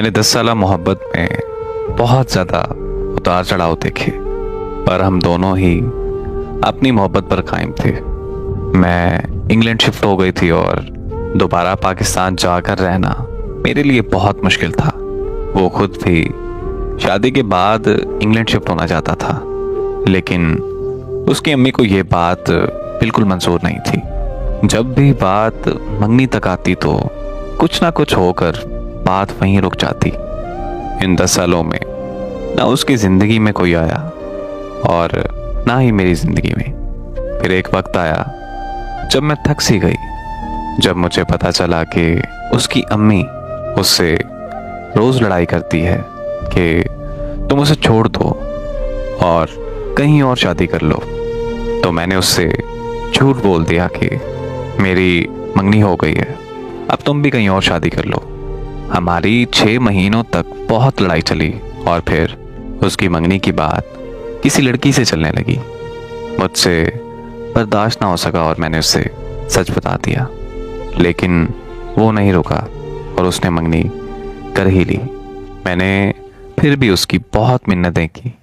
मैंने 10 साला मोहब्बत में बहुत ज़्यादा उतार चढ़ाव देखे, पर हम दोनों ही अपनी मोहब्बत पर कायम थे। मैं इंग्लैंड शिफ्ट हो गई थी और दोबारा पाकिस्तान जाकर रहना मेरे लिए बहुत मुश्किल था। वो खुद भी शादी के बाद इंग्लैंड शिफ्ट होना चाहता था, लेकिन उसकी अम्मी को ये बात बिल्कुल मंजूर नहीं थी। जब भी बात मंगनी तक आती तो कुछ ना कुछ होकर बात वहीं रुक जाती। इन 10 सालों में ना उसकी ज़िंदगी में कोई आया और ना ही मेरी ज़िंदगी में। फिर एक वक्त आया जब मैं थक सी गई, जब मुझे पता चला कि उसकी अम्मी उससे रोज़ लड़ाई करती है कि तुम उसे छोड़ दो और कहीं और शादी कर लो। तो मैंने उससे झूठ बोल दिया कि मेरी मंगनी हो गई है, अब तुम भी कहीं और शादी कर लो। हमारी 6 महीनों तक बहुत लड़ाई चली और फिर उसकी मंगनी की बात किसी लड़की से चलने लगी। मुझसे बर्दाश्त ना हो सका और मैंने उससे सच बता दिया, लेकिन वो नहीं रुका और उसने मंगनी कर ही ली। मैंने फिर भी उसकी बहुत मिन्नतें की,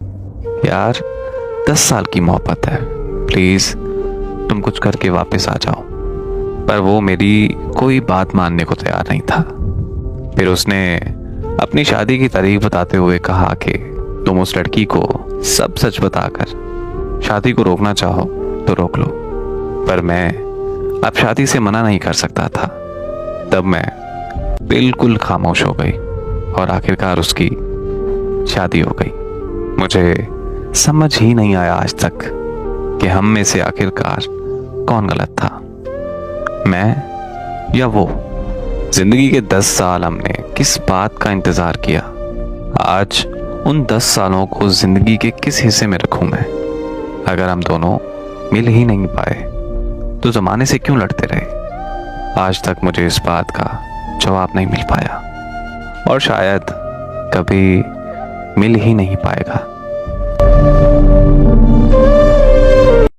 यार 10 साल की मोहब्बत है, प्लीज़ तुम कुछ करके वापस आ जाओ। पर वो मेरी कोई बात मानने को तैयार नहीं था। फिर उसने अपनी शादी की तारीख बताते हुए कहा कि तुम उस लड़की को सब सच बताकर शादी को रोकना चाहो तो रोक लो। पर मैं अब शादी से मना नहीं कर सकता था। तब मैं बिल्कुल खामोश हो गई और आखिरकार उसकी शादी हो गई। मुझे समझ ही नहीं आया आज तक कि हम में से आखिरकार कौन गलत था, मैं या वो। जिंदगी के 10 साल हमने किस बात का इंतजार किया। आज उन 10 सालों को जिंदगी के किस हिस्से में रखूं मैं। अगर हम दोनों मिल ही नहीं पाए तो जमाने से क्यों लड़ते रहे। आज तक मुझे इस बात का जवाब नहीं मिल पाया और शायद कभी मिल ही नहीं पाएगा।